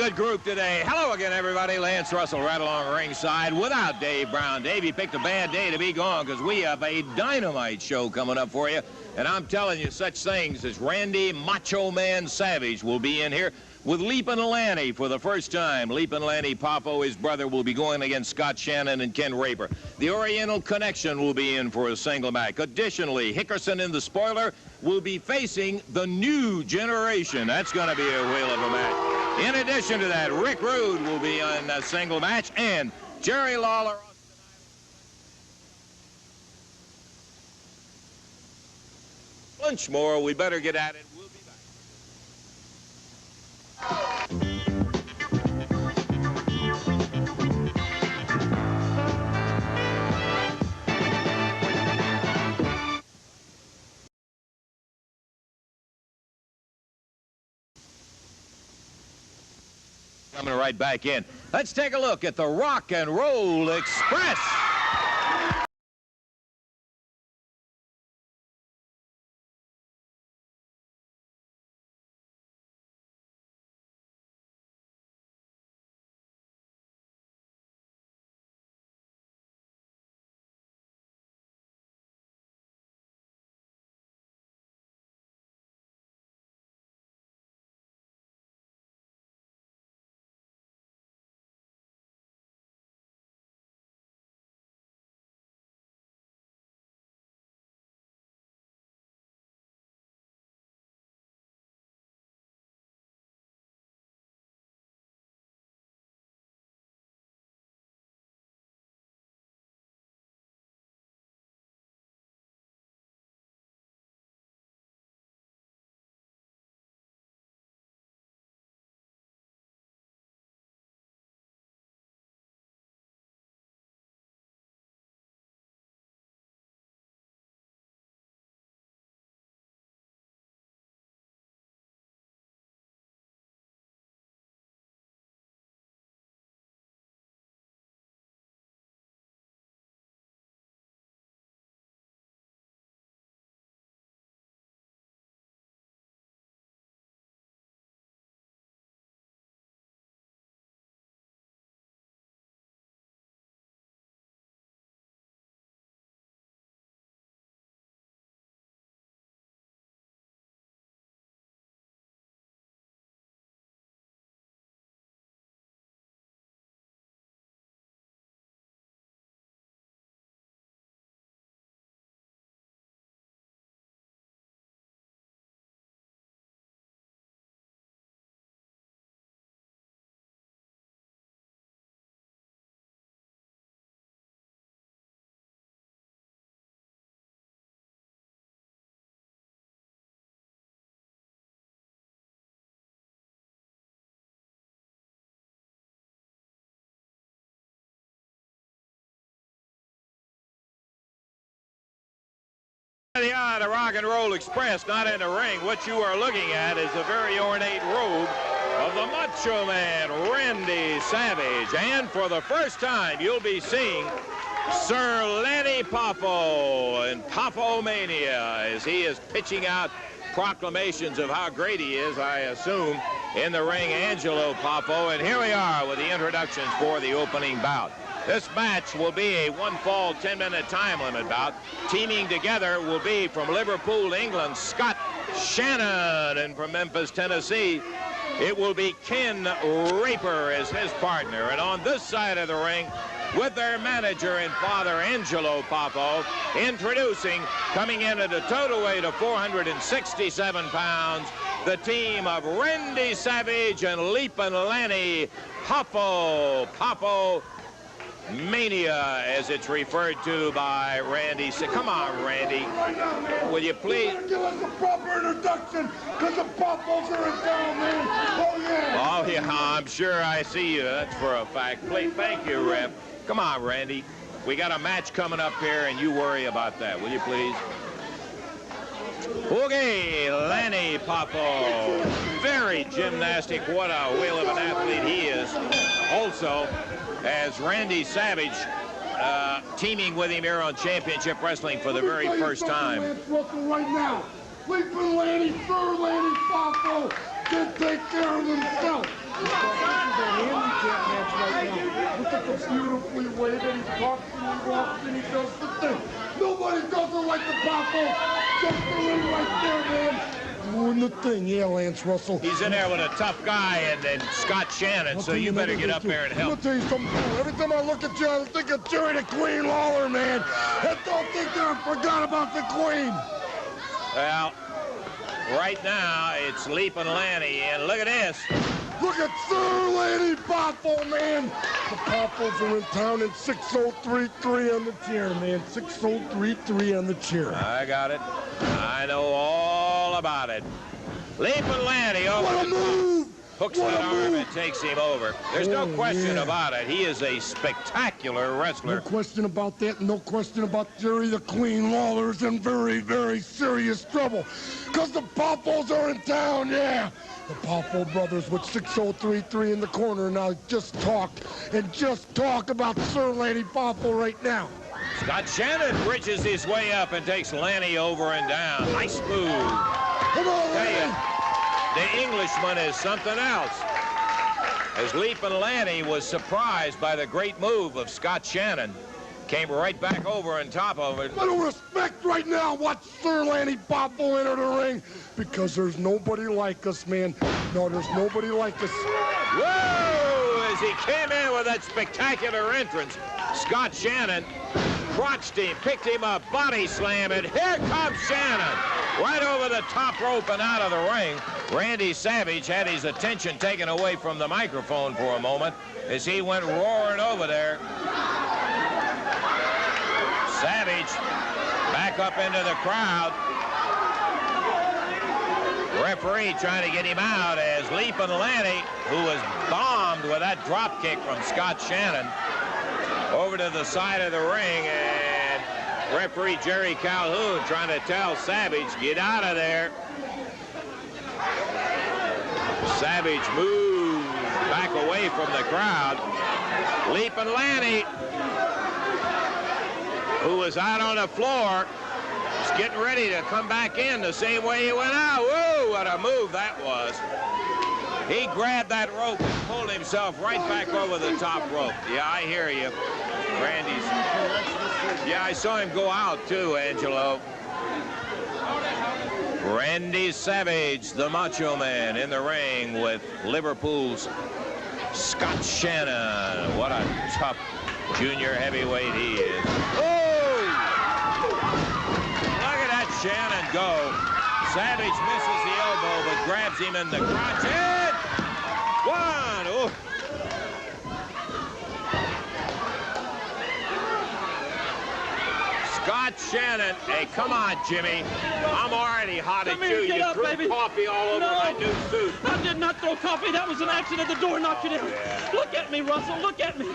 good group today. Hello again, everybody. Lance Russell right along ringside without Dave Brown. Dave, you picked a bad day to be gone because we have a dynamite show coming up for you. And I'm telling you, such things as Randy Macho Man Savage will be in here with Leapin' Lanny for the first time. Leapin' Lanny Papo, his brother, will be going against Scott Shannon and Ken Raper. The Oriental Connection will be in for a single match. Additionally, Hickerson in the spoiler will be facing the new generation. That's going to be a whale of a match. In addition to that, Rick Rude will be on a single match, and Jerry Lawler. Lunch more. We better get at it. We'll be back. Coming right back in. Let's take a look at the Rock and Roll Express. The Rock and Roll Express, not in the ring. What you are looking at is the very ornate robe of the Macho Man, Randy Savage. And for the first time, you'll be seeing Sir Lanny Papo in Papo-mania as he is pitching out proclamations of how great he is, I assume, in the ring, Angelo Papo. And here we are with the introductions for the opening bout. This match will be a one-fall, 10-minute time limit bout. Teaming together will be from Liverpool, England, Scott Shannon, and from Memphis, Tennessee, it will be Ken Raper as his partner. And on this side of the ring, with their manager and father, Angelo Papo, introducing, coming in at a total weight of 467 pounds, the team of Randy Savage and Leapin' Lanny Papo. Papo Mania, as it's referred to by Randy. Come on, Randy. Will you please? Give us a proper introduction, because the Papos are in town, man. Oh, yeah. Oh, yeah, I'm sure I see you. That's for a fact. Please, thank you, Rep. Come on, Randy. We got a match coming up here, and you worry about that, will you, please? Okay, Lanny Papo. Very gymnastic. What a whale of an athlete he is. Also, as Randy Savage teaming with him here on Championship Wrestling for the very first time. Right now, Leapin' Lanny, Sir Lanny Papo can take care of himself. Look at the beautifully way that he talks and he walks and he does the thing. Nobody does it like the Papo. Just the ring right there, man. Doing the thing, yeah, Lance Russell. He's in there with a tough guy and Scott Shannon, so you better get up there and help. I'll tell you something. Every time I look at you, I think of Jerry the Queen Lawler, man. And don't think that I forgot about the Queen. Well, right now, it's Leapin' Lanny, and look at this. Look at Sir Lady Papo, man. The Papos are in town in 6033 on the chair, man. 6033 on the chair. I got it. I know all about it. Leapin' Lanny over. What a move! Hooks that arm and takes him over. There's no question about it. He is a spectacular wrestler. No question about that. No question about Jerry the Queen Lawler's in very, very serious trouble. Because the Papos are in town, yeah. The Papo brothers with 6033 in the corner. Now just talk about Sir Lady Papo right now. Scott Shannon bridges his way up and takes Lanny over and down. Nice move. Come on, Lanny. The Englishman is something else. As Leapin' Lanny was surprised by the great move of Scott Shannon. Came right back over on top of it. Little respect right now. Watch Sir Lanny Papo enter the ring. Because there's nobody like us, man. No, there's nobody like us. Whoa! As he came in with that spectacular entrance, Scott Shannon crotched him, picked him up, body slam, and here comes Shannon. Right over the top rope and out of the ring. Randy Savage had his attention taken away from the microphone for a moment as he went roaring over there. Savage back up into the crowd. Referee trying to get him out as Leapin' Lanny, who was bombed with that drop kick from Scott Shannon, over to the side of the ring, and referee Jerry Calhoun trying to tell Savage, get out of there. Savage moves back away from the crowd. Leapin' Lanny, who was out on the floor, is getting ready to come back in the same way he went out. Whoa, what a move that was. He grabbed that rope and pulled himself right back over the top rope. Yeah, I hear you. Randy's. Yeah, I saw him go out too, Angelo. Randy Savage, the Macho Man, in the ring with Liverpool's Scott Shannon. What a tough junior heavyweight he is. Oh! Look at that Shannon go. Savage misses the elbow, but grabs him in the crotch. And one. Oh. Scott Shannon. Hey, come on, Jimmy. I'm already hot at you. You threw coffee all over my new suit. I did not throw coffee. That was an accident. The door knocked you down. Yeah. Look at me, Russell. Look at me.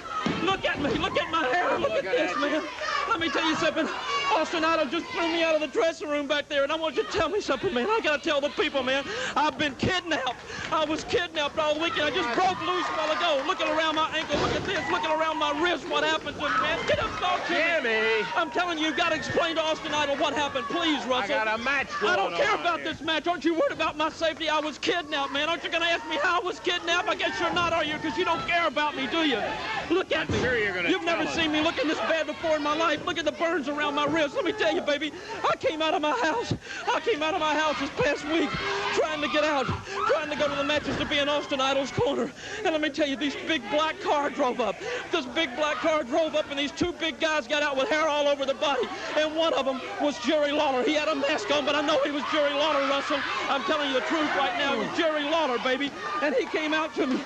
Look at me. Look at my hair. Look at this, man. Let me tell you something. Austin Idol just threw me out of the dressing room back there, and I want you to tell me something, man. I got to tell the people, man. I've been kidnapped. I was kidnapped all weekend. I just broke loose a while ago. Looking around my ankle. Look at this. Looking around my wrist. What happened to me, man? Get up, dog, Jimmy. I'm telling you, got to explain to Austin Idol what happened. Please, Russell. I got a match going on. I don't care about this match. Aren't you worried about my safety? I was kidnapped, man. Aren't you going to ask me how I was kidnapped? I guess you're not, are you? Because you don't care about me, do you? Look at me. Sure you're gonna You've never seen me looking this bad before in my life. Look at the burns around my wrist. Let me tell you, baby, I came out of my house. I came out of my house this past week trying to get out, trying to go to the matches to be in Austin Idol's corner. And let me tell you, this big black car drove up. This big black car drove up, and these two big guys got out with hair all over the body. And one of them was Jerry Lawler. He had a mask on, but I know he was Jerry Lawler, Russell. I'm telling you the truth right now. It was Jerry Lawler, baby. And he came out to me.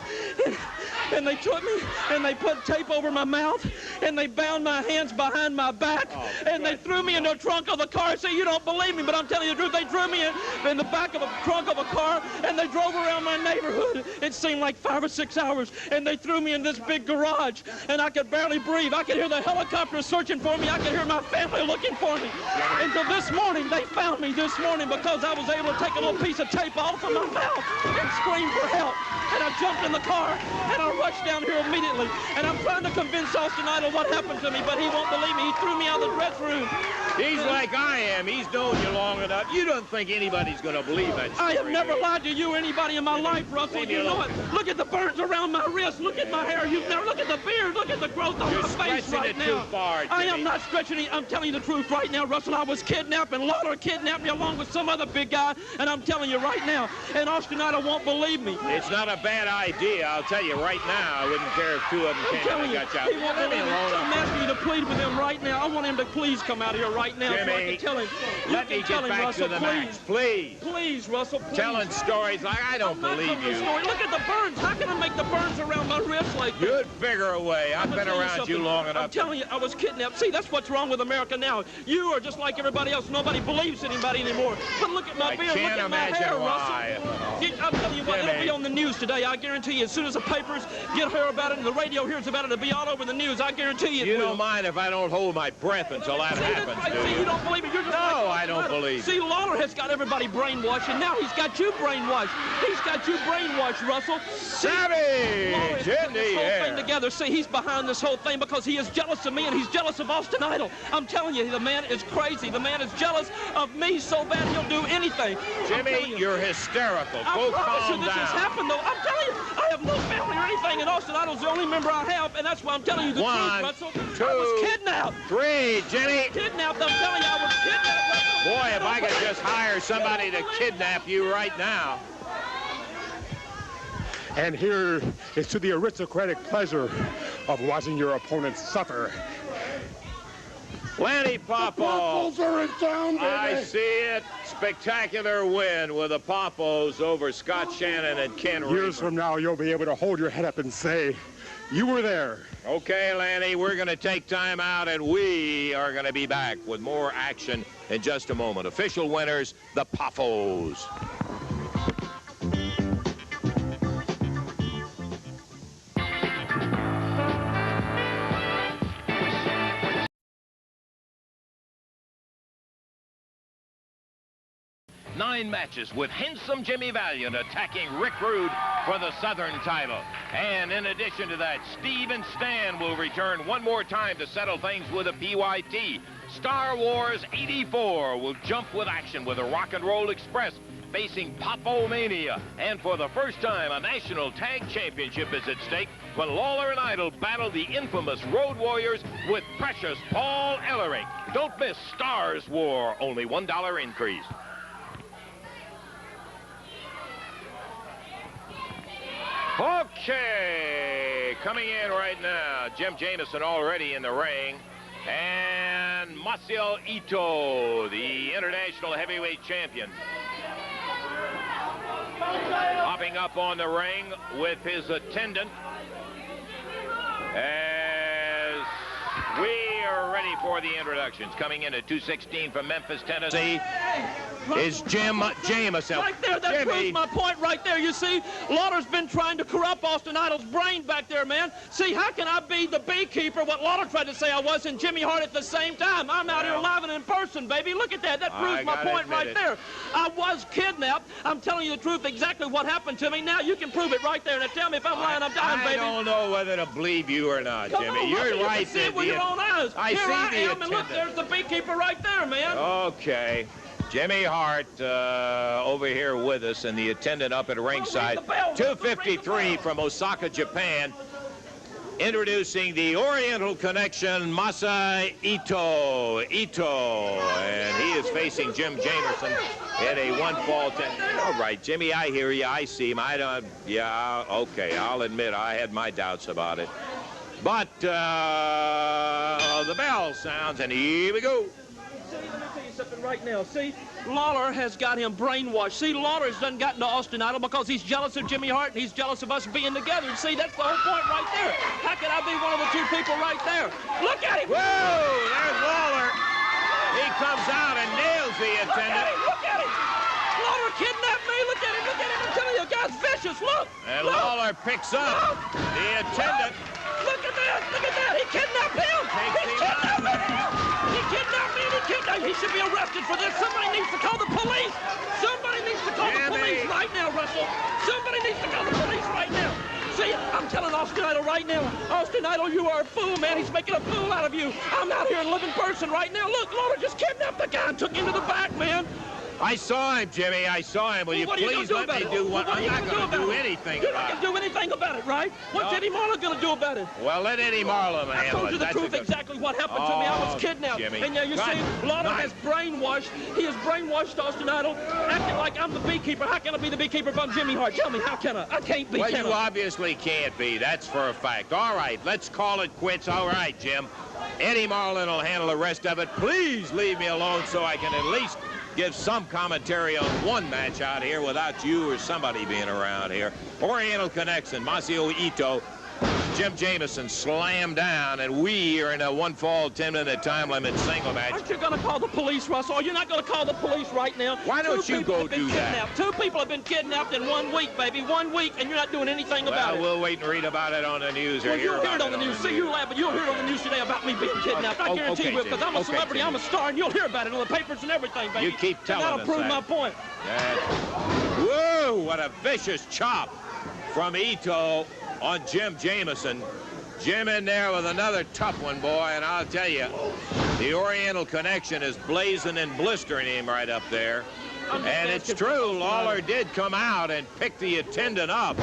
And they took me, and they put tape over my mouth, and they bound my hands behind my back, and they threw me in the trunk of the car. Say, you don't believe me, but I'm telling you the truth. They threw me in the back of a trunk of a car, and they drove around my neighborhood. It seemed like 5 or 6 hours, and they threw me in this big garage, and I could barely breathe. I could hear the helicopters searching for me. I could hear my family looking for me. Until this morning, they found me this morning because I was able to take a little piece of tape off of my mouth and scream for help. And I jumped in the car, and I rush down here immediately, and I'm trying to convince Austin Idol what happened to me, but he won't believe me. He threw me out of the dress room. He's like I am. He's known you long enough. You don't think anybody's going to believe that story. I have never lied to you or anybody in my life, Russell. You know it. Look at the burns around my wrist. Look at my hair. You've never look at the beard. Look at the growth on my face right now. Too far, I am not stretching it. I'm telling you the truth right now, Russell. I was kidnapped, and Lawler kidnapped me along with some other big guy, and I'm telling you right now, and Austin Idol won't believe me. It's not a bad idea. I'll tell you right now. I wouldn't care if two of them came and got you out. He won't believe me. I'm asking you to plead with him right now. I want him to please come out here right now. Jimmy, so I can tell him. Let me get back Russell, to the match, please. Please, Russell, please. Telling stories like I don't believe you. Look at the burns. How can I make the burns around my wrist like that? You'd figure a way. I've been around you long enough. I'm telling you, I was kidnapped. See, that's what's wrong with America now. You are just like everybody else. Nobody believes anybody anymore. But look at my beard. Look at my hair, Russell. I'm telling you what, it'll be on the news today. I guarantee you. As soon as the papers get here about it and the radio hears about it, it'll be all over the news. I guarantee you. You don't mind if I don't hold my breath until that happens, do you? You don't believe it. You're just no, I don't believe it. See, Lawler has got everybody brainwashed, and now he's got you brainwashed. He's got you brainwashed, Russell. Savage in the air. Thing together. See, he's behind this whole thing because he is jealous of me, and he's jealous of Austin Idol. I'm telling you, the man is crazy. The man is jealous of me so bad he'll do anything. Jimmy, you're hysterical. I promise you calm this down. has happened, though. I'm telling you, I have no family or anything, and Austin Idol's the only member I have, and that's why I'm telling you the truth, Russell. Two, I was kidnapped. Three, Jimmy. Kidnapped. I'm telling you, I was kidnapped, Russell. Boy, if I could just hire somebody to kidnap you right now. And here is to the aristocratic pleasure of watching your opponents suffer. Lanny Papo. The Papos are in town, baby. I see it. Spectacular win with the Papos over Scott Shannon and Ken Reaver. Years from now, you'll be able to hold your head up and say, you were there. Okay, Lanny, we're going to take time out, and we are going to be back with more action in just a moment. Official winners, the Papos. Nine matches with handsome Jimmy Valiant attacking Rick Rude for the Southern title. And in addition to that, Steve and Stan will return one more time to settle things with a PYT. Star Wars 84 will jump with action with a Rock and Roll Express facing Papo Mania. And for the first time, a national tag championship is at stake when Lawler and Idol battle the infamous Road Warriors with precious Paul Ellering. Don't miss Stars War, only $1 increase. Okay, coming in right now, Jim Jameson already in the ring, and Masa Itto, the international heavyweight champion, hopping up on the ring with his attendant as we are ready for the introductions. Coming in at 216 from Memphis, Tennessee, is Jim Jameson. Right there, that proves my point right there. You see, Lawler's been trying to corrupt Austin Idol's brain back there, man. See, how can I be the beekeeper, what Lawler tried to say I was, and Jimmy Hart at the same time? I'm out here live and in person, baby. Look at that. That proves my point right there. I was kidnapped. I'm telling you the truth, exactly what happened to me. Now you can prove it right there. Now tell me if I'm lying, I'm dying, baby. I don't know whether to believe you or not, Jimmy. You're right. You can see it with your own eyes. I here I see am, and look, there's the beekeeper right there, man. Okay. Jimmy Hart over here with us, and the attendant up at ringside. 253 from Osaka, Japan. Introducing the Oriental Connection, Masa Itto. And he is facing Jim Jameson in a one-fall 10. All right, Jimmy, I hear you. I see him. I don't. Yeah, okay. I'll admit I had my doubts about it. But the bell sounds, and here we go. See, let me tell you something right now. See, Lawler has got him brainwashed. See, Lawler has done gotten to Austin Idol because he's jealous of Jimmy Hart and he's jealous of us being together. See, that's the whole point right there. How can I be one of the two people right there? Look at him! Whoa! There's Lawler. He comes out and nails the attendant. Look at him! Lawler kidnapped me. Look at him! Look at him! I'm telling you, the guy's vicious. Look! And Lawler picks up the attendant. Look at that! Look at that! He kidnapped him! He kidnapped me! He kidnapped me and he kidnapped him! He should be arrested for this! Somebody needs to call the police! Somebody needs to call the police right now, Russell! Somebody needs to call the police right now! See, See, I'm telling Austin Idol right now. Austin Idol, you are a fool, man. He's making a fool out of you. I'm out here in living person right now. Look, Lawler just kidnapped the guy and took him to the back, man. I saw him, Jimmy. I saw him. Will you please let me do what? I'm not going to do anything You're about not it. going to do anything about it, right? What's Eddie Marlin going to do about it? Well, let Eddie Marlin handle it. I told you the truth exactly what happened to me. I was kidnapped. Jimmy. And yeah, you see, Lawler has brainwashed. He has brainwashed Austin Idol, acting like I'm the beekeeper. How can I be the beekeeper if I'm Jimmy Hart? Tell me, how can I? I can't be. Well, you obviously can't be. That's for a fact. All right, let's call it quits. All right, Jim. Eddie Marlin will handle the rest of it. Please leave me alone so I can at least give some commentary on one match out here without you or somebody being around here. Oriental Connection, Masio Itto, Jim Jameson slammed down, and we are in a one-fall 10-minute time limit single match. Aren't you going to call the police, Russell? You're not going to call the police right now. Why don't you go do that? 2 people have been kidnapped in 1 week, baby. 1 week, and you're not doing anything about it. We'll wait and read about it on the news. Well, you'll hear it on the news. See, you laugh, but you'll hear it on the news today about me being kidnapped. I guarantee you will, because I'm a celebrity, I'm a star, and you'll hear about it on the papers and everything, baby. You keep telling us that. That'll prove my point. Whoa, what a vicious chop from Itto on Jim Jameson. Jim in there with another tough one, boy, and I'll tell you, the Oriental Connection is blazing and blistering him right up there. And it's true, Lawler did come out and pick the attendant up.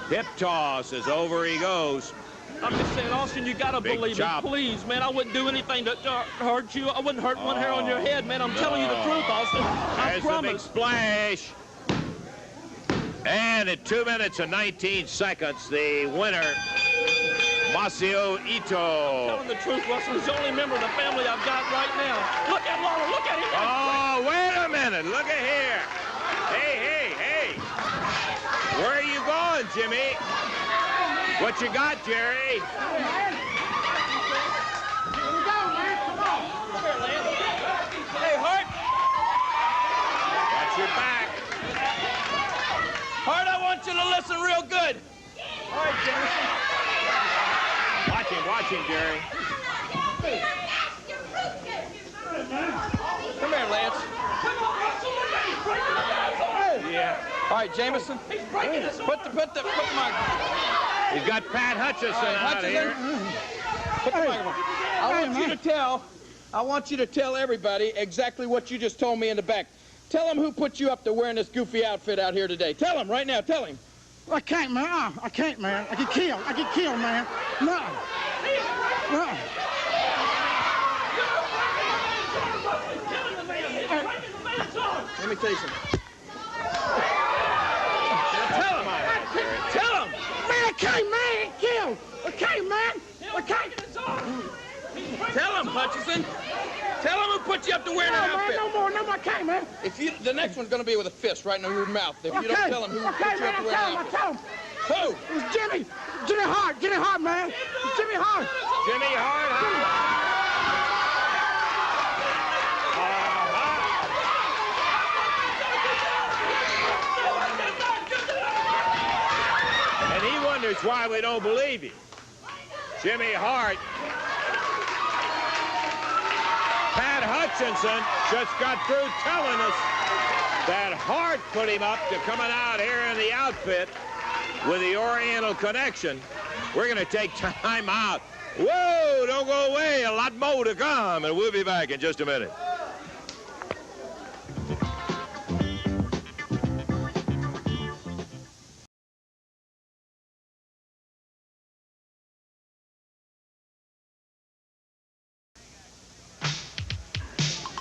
Hip toss as over he goes. I'm just saying, Austin, you got to believe me. Please, man, I wouldn't do anything to hurt you. I wouldn't hurt one hair on your head, man. I'm telling you the truth, Austin. I promise. There's a big splash. And at 2 minutes and 19 seconds, the winner, Masio Itto. Telling the truth, Russell, he's the only member of the family I've got right now. Look at Lawler, look at him. Oh, wait a minute, look at here. Hey. Where are you going, Jimmy? What you got, Jerry? Hey, Hart. Got your back. Hart, I want you to listen real good. All right, Jameson. Watch him, Jerry. Come here, Lance. Yeah. All right, Jameson. Put the mic. He's got Pat Hutchison out here. Put the microphone. I want you to tell everybody exactly what you just told me in the back. Tell them who put you up to wearing this goofy outfit out here today. Tell him right now. Tell him. I can't, man. I can't, man. I get killed, man. No. Let me tell you something. Tell him. Man, I can't, man. I get killed. I can't, man. I can't. Tell him, Hutchison. Tell him who put you up to wearing that outfit. No more, I can't, man. The next one's going to be with a fist right in your mouth. If you don't tell him who put you up to wearing that outfit. Tell him. Who? It was Jimmy Hart, man. It's Jimmy Hart. Jimmy Hart. And he wonders why we don't believe him. Jimmy Hart. Pat Hutchinson just got through telling us that Hart put him up to coming out here in the outfit with the Oriental Connection. We're going to take time out. Whoa, don't go away. A lot more to come, and we'll be back in just a minute.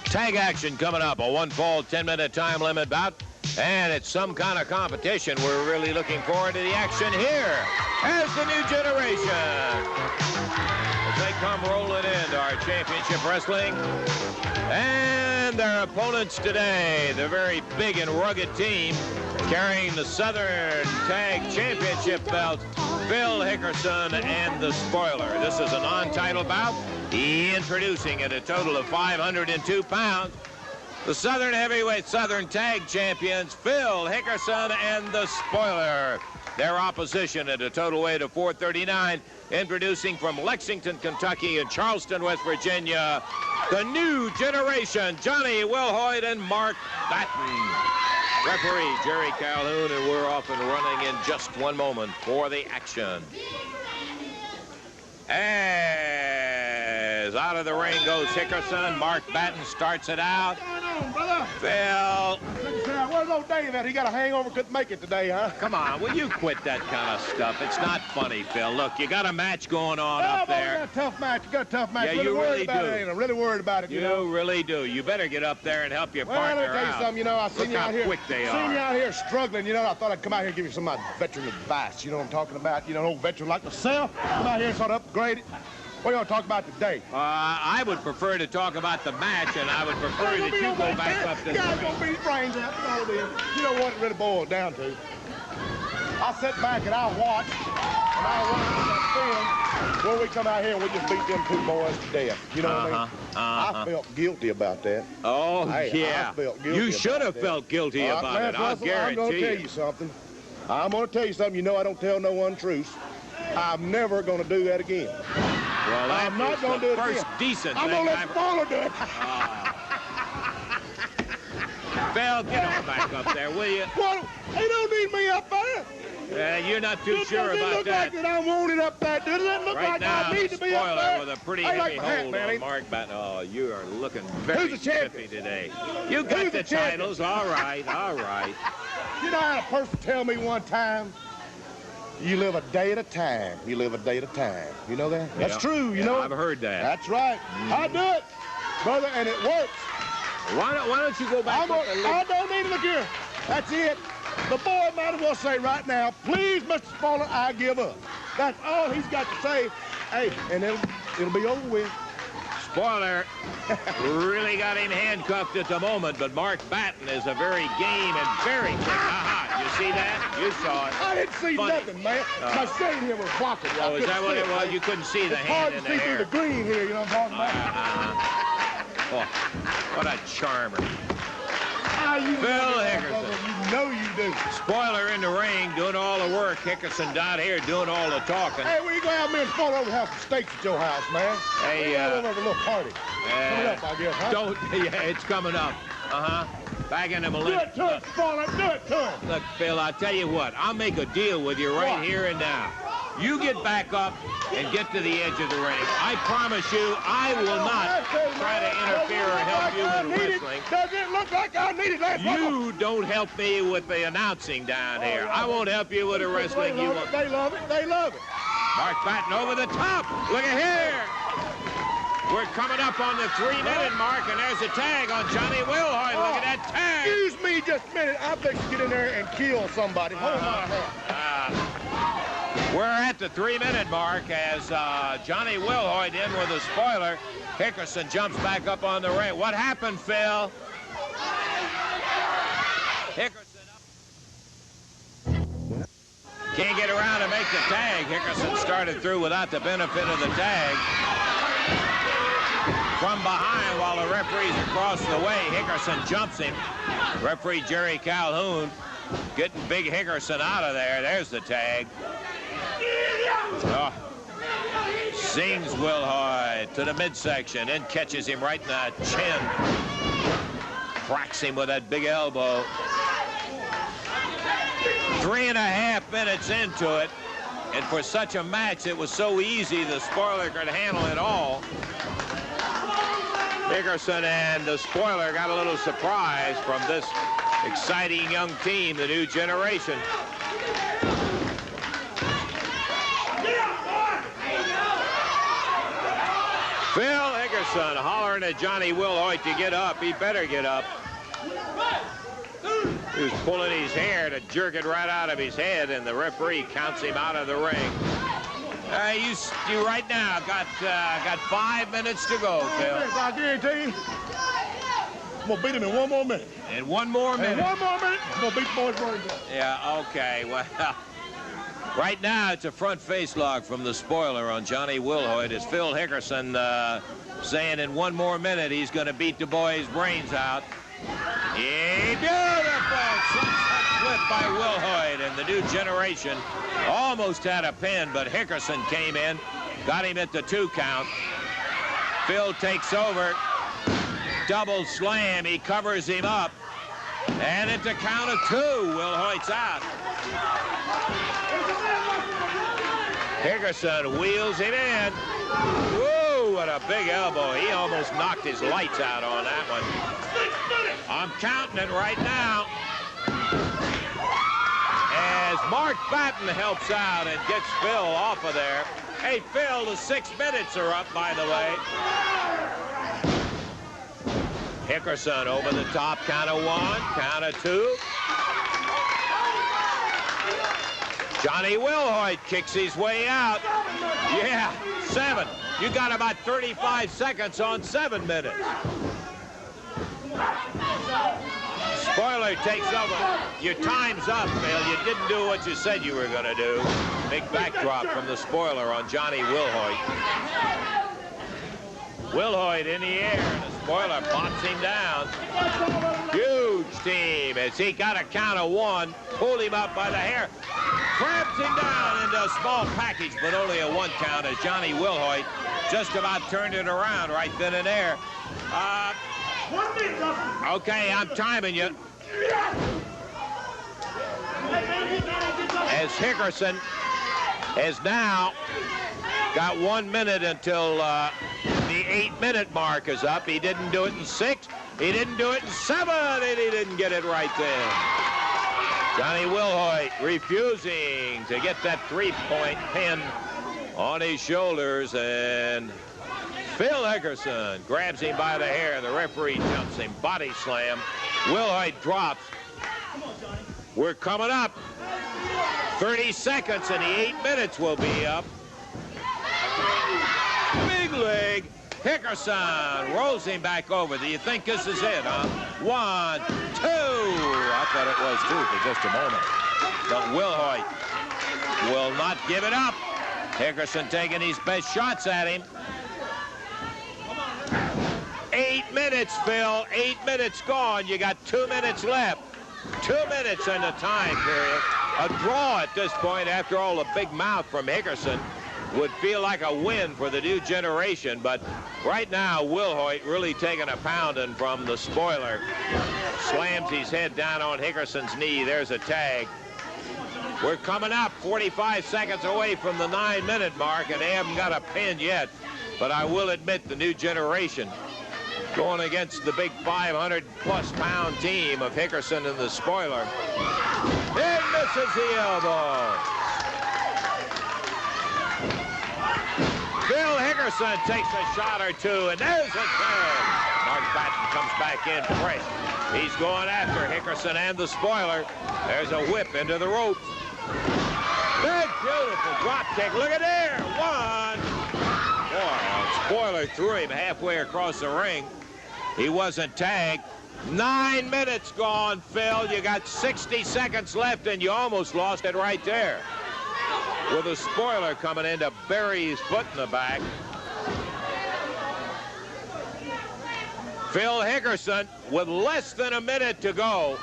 Tag action coming up, a one-fall 10-minute time limit bout, and it's some kind of competition. We're really looking forward to the action here as the new generation, as they come rolling into our championship wrestling. And their opponents today, the very big and rugged team carrying the Southern Tag Championship belt, Phil Hickerson and the Spoiler. This is a non-title bout. Introducing at a total of 502 pounds, the Southern Heavyweight Southern Tag Champions, Phil Hickerson and the Spoiler. Their opposition at a total weight of 439, introducing from Lexington, Kentucky and Charleston, West Virginia, the new generation, Johnny Wilhoit and Mark Batten. Referee Jerry Calhoun, and we're off and running in just one moment for the action. As out of the ring goes Hickerson. Mark Batten starts it out. What's going on, brother? Phil. Where's old Dave at? He got a hangover, couldn't make it today, huh? Come on, will you quit that kind of stuff? It's not funny, Phil. Look, you got a match going on up there. You got a tough match. You got a tough match. Yeah, you really do. I'm really worried about it, You know. really do. You better get up there and help your partner Well, let me tell you out. something. You know, I seen Look you how out here. quick they Seen you are. out here struggling. You know, I thought I'd come out here and give you some of my veteran advice. You know what I'm talking about? You know, an old veteran like myself. Come out here and sort of upgrade it. What are you going to talk about today? I would prefer to talk about the match, and I would prefer that you go back up to the Guys ring. gonna beat his brains out. You know what it really boils down to? I sit back and I watch, and I watch that film where we come out here and we just beat them two boys to death. You know what I mean? I felt guilty about that. Oh, Hey, yeah. I felt guilty You should about have that. felt guilty about Man, it. I'll Russell, I'm going to guarantee tell you something. I'm going to tell you something. You know I don't tell no untruths. I'm never going to do that again. Well, that I'm not is going the to do it first again. decent I'm thing going to let I've... Spoiler do it. Phil, get on back up there, will you? Well, he don't need me up there. You're not too sure Does it about look that. like that I want it up there? Does it look Right like now, I need the to be up spoiler there? with a pretty I heavy like my hat, hold man. on Mark Batten. Oh, you are looking very Who's the champion? spiffy today. You got Who's the the champion? titles. All right, all right. You know, I had a person tell me one time, you live a day at a time. You live a day at a time. You know that? That's Yeah. true, you Yeah, know? I've heard that. That's right. I do it, brother, and it works. Why don't you go back up and I look? don't need to look here. That's it. The boy might as well say right now, please, Mr. Spoiler, I give up. That's all he's got to say. Hey, and it'll be over with. Spoiler really got him handcuffed at the moment, but Mark Batten is a very game and very quick. Aha, you see that? You saw it. I didn't see Funny. nothing, man. My shade here was blocking. Oh, is that what it was? You couldn't see the It's hard hand to in the see through hair. the green here, you know what I'm talking about? Oh, what a charmer. Ah, you Phil know that, Hickerson. brother. You know you do. Spoiler in the ring, doing all the work. Hickerson down here doing all the talking. Hey, we go out, me and Spoiler over have some steaks at your house, man. Hey, we go over have a little party. Coming up, I guess, huh? Don't, yeah, it's coming up. Back in the Do millennium. it to him, Spoiler. Do it to him. Look, Phil, I'll tell you what. I'll make a deal with you right What? here and now. You get back up and get to the edge of the ring. I promise you, I will not try to interfere or help you with wrestling. Does it look like I need it? Let's walk You don't help me with the announcing down here. I won't help you with the wrestling. You won't. They love it. They love it. Mark Batten over the top. Look at here. We're coming up on the 3-minute mark, and there's a tag on Johnny Wilhoit. Look at that tag. Excuse me just a minute. I bet you get in there and kill somebody. Hold my hat. We're at the 3-minute mark as Johnny Wilhoit in with a spoiler. Hickerson jumps back up on the ring. What happened, Phil? Hickerson up. Can't get around to make the tag. Hickerson started through without the benefit of the tag. From behind while the referee's across the way, Hickerson jumps him. Referee Jerry Calhoun getting Big Hickerson out of there. There's the tag. Oh. Zings Wilhoit to the midsection and catches him right in the chin. Cracks him with that big elbow. 3.5 minutes into it. And for such a match, it was so easy the spoiler could handle it all. Hickerson and the spoiler got a little surprise from this exciting young team, the new generation. Phil Hickerson hollering at Johnny Wilhoit to get up. He better get up. He was pulling his hair to jerk it right out of his head, and the referee counts him out of the ring. You right now got 5 minutes to go, Phil. I guarantee you, I'm going to beat him in one more minute. And one more minute. In one more minute, I'm going to beat the boys' brains out. Yeah, okay. Well, right now it's a front face lock from the spoiler on Johnny Wilhoit. It's Phil Hickerson saying in one more minute he's going to beat the boys' brains out. Beautiful sunset flip by Wilhoit, and the new generation almost had a pin, but Hickerson came in, got him at the 2 count. Phil takes over, double slam, he covers him up, And it's a count of 2. Will Hoyt's out. Hickerson wheels it in. Whoa, what a big elbow. He almost knocked his lights out on that one. I'm counting it right now. As Mark Batten helps out and gets Phil off of there. Hey, Phil, the 6 minutes are up, by the way. Hickerson over the top, count of 1, count of 2. Johnny Wilhoit kicks his way out. Yeah, 7. You got about 35 seconds on 7 minutes. Spoiler takes over. Your time's up, Phil. You didn't do what you said you were going to do. Big backdrop from the spoiler on Johnny Wilhoit. Wilhoit in the air, and the spoiler bops him down. Huge team as he got a count of 1, pulled him up by the hair, crabs him down into a small package, but only a 1 count as Johnny Wilhoit just about turned it around right then and there. Okay, I'm timing you. As Hickerson has now got 1 minute until the 8-minute mark is up. He didn't do it in 6. He didn't do it in 7, and he didn't get it right then. Johnny Wilhoit refusing to get that 3-point pin on his shoulders, and Phil Hickerson grabs him by the hair. The referee jumps him, body slam. Wilhoit drops. We're coming up. 30 seconds, and the 8 minutes will be up. Big leg. Hickerson rolls him back over. Do you think this is it, huh? 1, 2. I thought it was 2 for just a moment. But Wilhoit will not give it up. Hickerson taking his best shots at him. 8 minutes, Phil. 8 minutes gone. You got 2 minutes left. 2 minutes in the time period. A draw at this point after all the big mouth from Hickerson would feel like a win for the new generation, but right now Wilhoit really taking a pounding from the spoiler. Slams his head down on Hickerson's knee. There's a tag. We're coming up 45 seconds away from the 9-minute mark, and they haven't got a pin yet, but I will admit the new generation going against the big 500-plus pound team of Hickerson and the spoiler. It misses the elbow. Bill Hickerson takes a shot or 2, and there's a tag. Mark Batten comes back in fresh. He's going after Hickerson and the spoiler. There's a whip into the ropes. Big, beautiful drop kick. Look at there. 1. Boy, spoiler threw him halfway across the ring. He wasn't tagged. 9 minutes gone, Phil. You got 60 seconds left, and you almost lost it right there. With a spoiler coming in to bury his foot in the back. Phil Hickerson with less than a minute to go.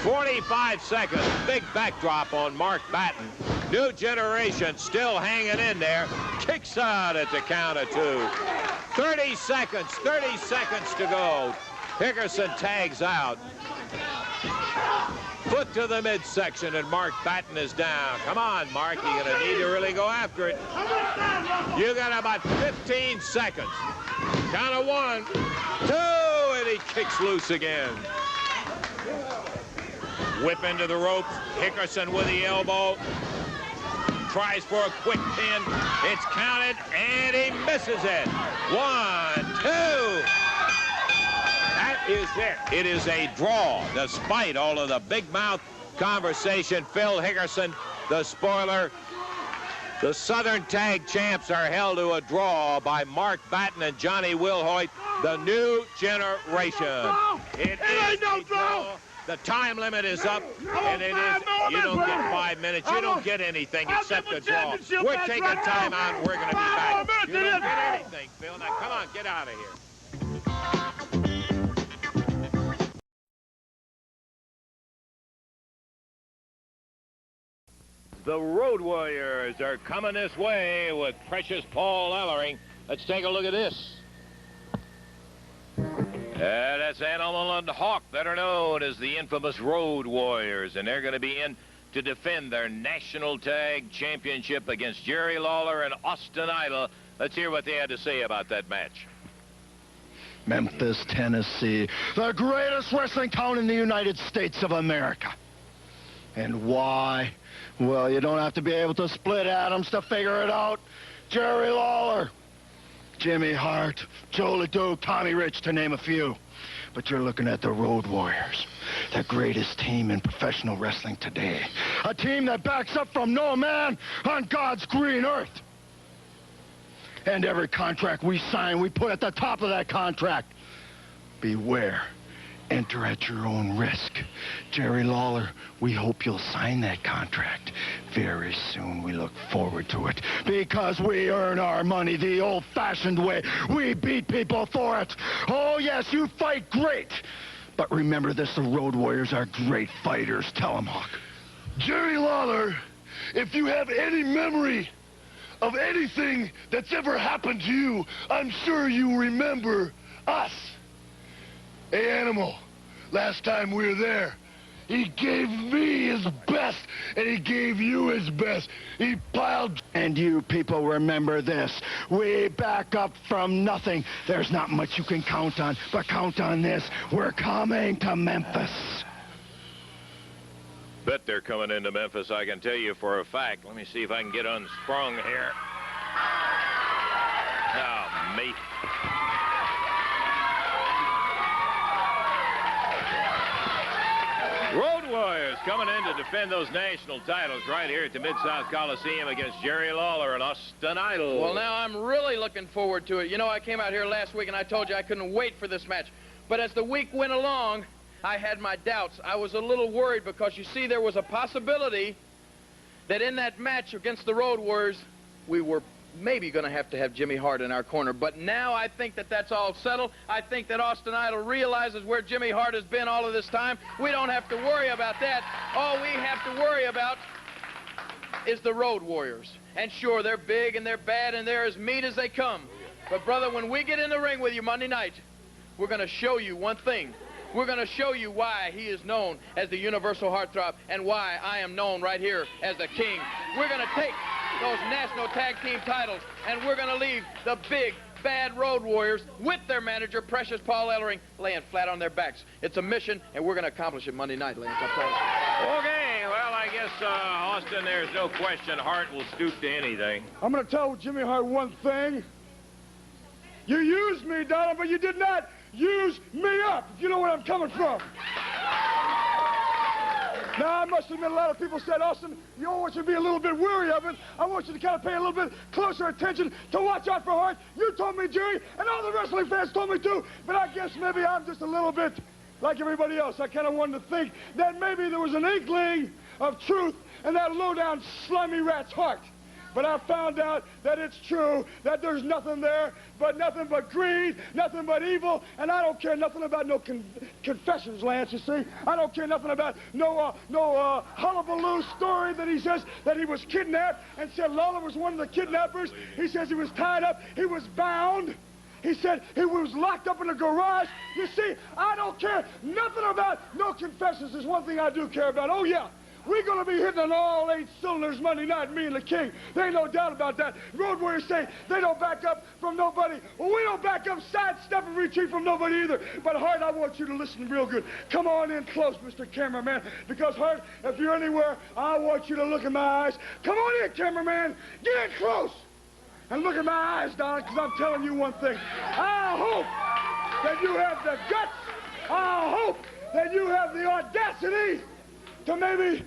45 seconds. Big backdrop on Mark Batten. New generation still hanging in there. Kicks out at the count of 2. 30 seconds. 30 seconds to go. Hickerson tags out. Foot to the midsection, and Mark Batten is down. Come on, Mark. You're going to need to really go after it. You got about 15 seconds. Count of 1, 2, and he kicks loose again. Whip into the ropes. Hickerson with the elbow. Tries for a quick pin. It's counted, and he misses it. 1, 2. That is it. It is a draw, despite all of the big mouth conversation. Phil Hickerson, the spoiler. The Southern Tag Champs are held to a draw by Mark Batten and Johnny Wilhoit, the new generation. It ain't no draw. The time limit is up, and it is. You don't get 5 minutes. You don't get anything except a draw. We're taking time out. We're going to be back. You don't get anything, Phil. Now, come on, get out of here. The Road Warriors are coming this way with precious Paul Ellering. Let's take a look at this. That's Animal and Hawk, better known as the infamous Road Warriors, and they're going to be in to defend their National Tag Championship against Jerry Lawler and Austin Idol. Let's hear what they had to say about that match. Memphis, Tennessee, the greatest wrestling town in the United States of America. And why? Well, you don't have to be able to split atoms to figure it out. Jerry Lawler, Jimmy Hart, Joe LeDuc, Tommy Rich, to name a few. But you're looking at the Road Warriors, the greatest team in professional wrestling today. A team that backs up from no man on God's green earth. And every contract we sign, we put at the top of that contract. Beware. Enter at your own risk. Jerry Lawler, we hope you'll sign that contract very soon. We look forward to it because we earn our money the old-fashioned way. We beat people for it. Oh, yes, you fight great. But remember this, the Road Warriors are great fighters. Tell them, Hawk. Jerry Lawler, if you have any memory of anything that's ever happened to you, I'm sure you remember us. Hey, Animal, last time we were there, he gave me his best, and he gave you his best. He piled... And you people remember this. We back up from nothing. There's not much you can count on, but count on this. We're coming to Memphis. Bet they're coming into Memphis, I can tell you for a fact. Let me see if I can get unsprung here. Oh, me. Road Warriors coming in to defend those national titles right here at the Mid-South Coliseum against Jerry Lawler and Austin Idol. Well, now I'm really looking forward to it. You know, I came out here last week and I told you I couldn't wait for this match. But as the week went along, I had my doubts. I was a little worried because, you see, there was a possibility that in that match against the Road Warriors, we were maybe going to have Jimmy Hart in our corner. But now I think that that's all settled. I think that Austin Idol realizes where Jimmy Hart has been all of this time. We don't have to worry about that. All we have to worry about is the Road Warriors. And sure, they're big and they're bad and they're as mean as they come. But, brother, when we get in the ring with you Monday night, we're going to show you one thing. We're going to show you why he is known as the Universal Heartthrob and why I am known right here as the King. We're going to take those national tag team titles and we're going to leave the big, bad Road Warriors with their manager, Precious Paul Ellering, laying flat on their backs. It's a mission, and we're going to accomplish it Monday night, Lance. Okay, well, I guess, Austin, there's no question Hart will stoop to anything. I'm going to tell Jimmy Hart one thing. You used me, Donald, but you did not use me up, if you know where I'm coming from. Now, I must admit, a lot of people said, Austin, you don't want you to be a little bit weary of it. I want you to kind of pay a little bit closer attention to watch out for Hart. You told me, Jerry, and all the wrestling fans told me too, but I guess maybe I'm just a little bit like everybody else. I kind of wanted to think that maybe there was an inkling of truth in that low-down, slimy rat's heart. But I found out that it's true, that there's nothing there, but nothing but greed, nothing but evil, and I don't care nothing about no confessions, Lance, you see. I don't care nothing about no hullabaloo story that he says that he was kidnapped and said Lawler was one of the kidnappers. He says he was tied up, he was bound. He said he was locked up in a garage. You see, I don't care nothing about no confessions. There's one thing I do care about. Oh, yeah. We're going to be hitting on all 8 cylinders Monday night, me and the King. There ain't no doubt about that. Road Warriors say they don't back up from nobody. Well, we don't back up, sidestep, and retreat from nobody either. But, Hart, I want you to listen real good. Come on in close, Mr. Cameraman. Because, Hart, if you're anywhere, I want you to look in my eyes. Come on in, cameraman. Get in close. And look at my eyes, Don, because I'm telling you one thing. I hope that you have the guts. I hope that you have the audacity to maybe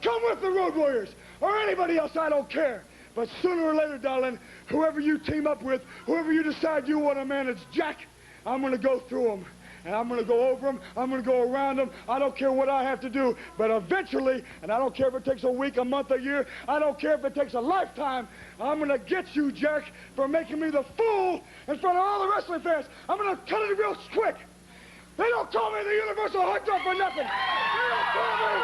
come with the Road Warriors or anybody else, I don't care. But sooner or later, darling, whoever you team up with, whoever you decide you want to manage, Jack, I'm going to go through them. And I'm going to go over them. I'm going to go around them. I don't care what I have to do. But eventually, and I don't care if it takes a week, a month, a year, I don't care if it takes a lifetime, I'm going to get you, Jack, for making me the fool in front of all the wrestling fans. I'm going to cut it real quick. They don't call me the Universal Heartthrob for nothing. They don't call me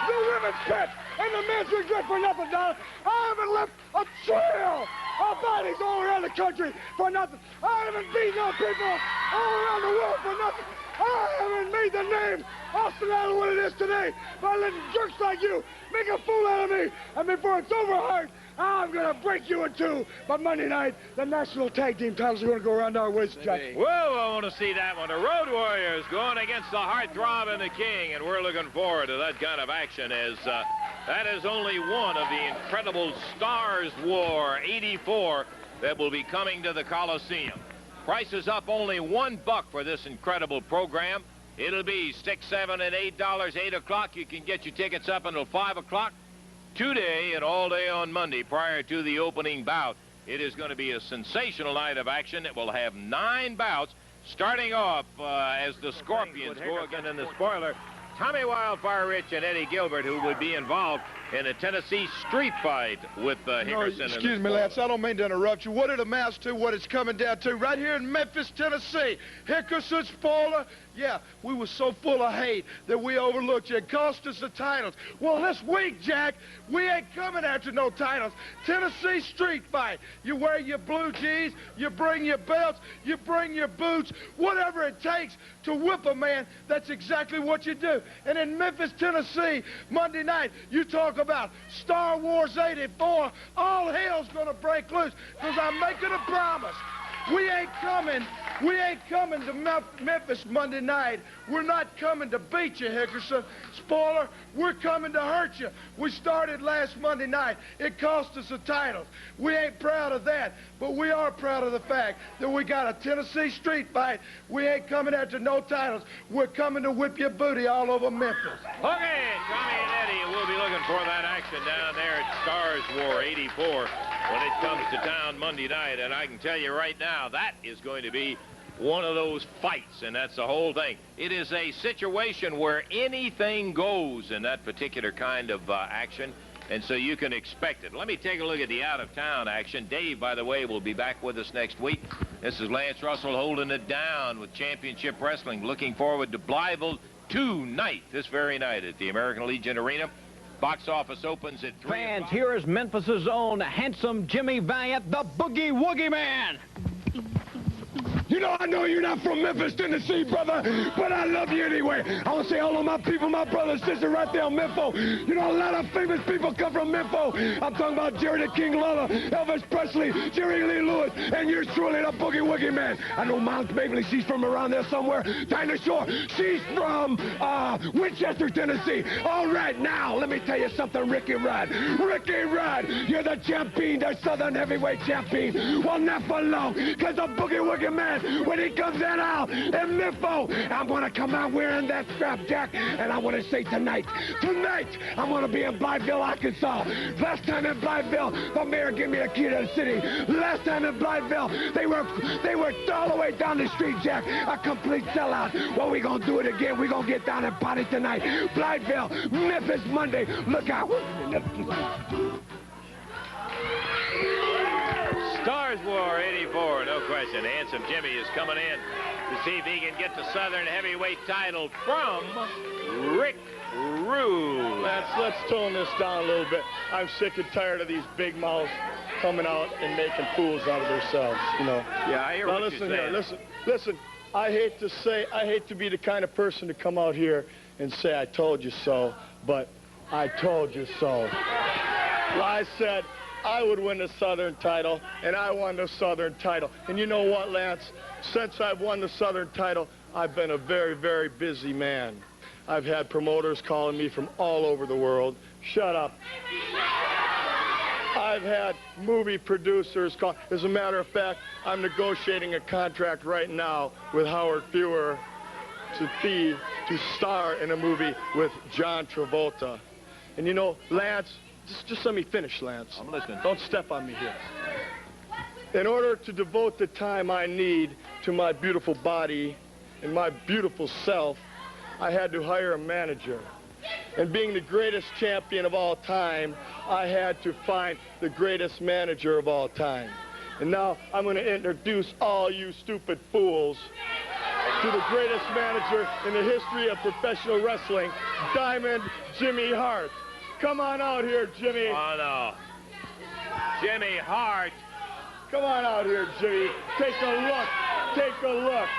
the Women's pit and the men's regret for nothing, Don. I haven't left a trail of bodies all around the country for nothing. I haven't beaten on people all around the world for nothing. I haven't made the name Austin Idol what it is today by letting jerks like you make a fool out of me. And before it's over, Hart, I'm going to break you in two. But Monday night, the national tag team titles are going to go around our waist, Jack. Well, I want to see that one. The Road Warriors going against the Heartthrob and the King, and we're looking forward to that kind of action as that is only one of the incredible Stars War 84 that will be coming to the Coliseum. Price is up only $1 for this incredible program. It'll be $6, $7, and $8, 8 o'clock. You can get your tickets up until 5 o'clock. Today and all day on Monday prior to the opening bout. It is going to be a sensational night of action. It will have 9 bouts, starting off as the Scorpions go again in the spoiler. Tommy Wildfire Rich and Eddie Gilbert, who would be involved in a Tennessee street fight with Hickerson. No, excuse me, Lance, I don't mean to interrupt you. What it amounts to, what it's coming down to, right here in Memphis, Tennessee. Hickerson spoiler. Yeah, we were so full of hate that we overlooked you. It cost us the titles. Well, this week, Jack, we ain't coming after no titles. Tennessee street fight. You wear your blue jeans, you bring your belts, you bring your boots, whatever it takes to whip a man, that's exactly what you do. And in Memphis, Tennessee, Monday night, you talk about Star Wars 84, all hell's gonna break loose, because I'm making a promise. We ain't coming to Memphis Monday night. We're not coming to beat you, Hickerson. Spoiler, we're coming to hurt you. We started last Monday night. It cost us the titles. We ain't proud of that, but we are proud of the fact that we got a Tennessee street fight. We ain't coming after no titles. We're coming to whip your booty all over Memphis. Okay, Tommy and Eddie will be looking for that action down there at Stars War 84 when it comes to town Monday night. And I can tell you right now, that is going to be one of those fights, and that's the whole thing. It is a situation where anything goes in that particular kind of action, and so you can expect it. Let me take a look at the out-of-town action. Dave, by the way, will be back with us next week. This is Lance Russell holding it down with Championship Wrestling. Looking forward to Blytheville tonight, this very night at the American Legion Arena. Box office opens at 3 Fans, here is Memphis's own handsome Jimmy Valiant, the Boogie Woogie Man. You know, I know you're not from Memphis, Tennessee, brother, but I love you anyway. I want to say all of my people, my brothers, sisters right there on Memphis. You know, a lot of famous people come from Memphis. I'm talking about Jerry the King Lawler, Elvis Presley, Jerry Lee Lewis, and yours truly, the Boogie Woogie Man. I know Miles Bailey, she's from around there somewhere. Dinah Shore, she's from Winchester, Tennessee. All right, now, let me tell you something, Ricky Rudd. Ricky Rudd, you're the champion, the Southern Heavyweight champion. Well, not for long, because the Boogie Woogie Man, when he comes in out in Memphis, I'm going to come out wearing that strap, Jack, and I want to say tonight, I'm going to be in Blytheville, Arkansas. Last time in Blytheville, the mayor gave me the key to the city. Last time in Blytheville, they were all the way down the street, Jack, a complete sellout. Well, we're going to do it again. We're going to get down and party tonight. Blytheville, Memphis, Monday. Look out. Stars War 84, no question. Handsome Jimmy is coming in to see if he can get the Southern Heavyweight title from Rick Rude. Let's tone this down a little bit. I'm sick and tired of these big mouths coming out and making fools out of themselves, you know. Yeah, I hear what you're saying. Listen, I hate to be the kind of person to come out here and say, I told you so, but I told you so. Well, I said I would win the Southern title, and I won the Southern title. And you know what, Lance? Since I've won the Southern title, I've been a very, very busy man. I've had promoters calling me from all over the world. Shut up. I've had movie producers call. As a matter of fact, I'm negotiating a contract right now with Howard Fewer to star in a movie with John Travolta. And you know, Lance, just let me finish, Lance. I'm listening. Don't step on me here. In order to devote the time I need to my beautiful body and my beautiful self, I had to hire a manager. And being the greatest champion of all time, I had to find the greatest manager of all time. And now I'm going to introduce all you stupid fools to the greatest manager in the history of professional wrestling, Diamond Jimmy Hart. Come on out here, Jimmy. Oh, no. Jimmy Hart. Come on out here, Jimmy. Take a look. Take a look.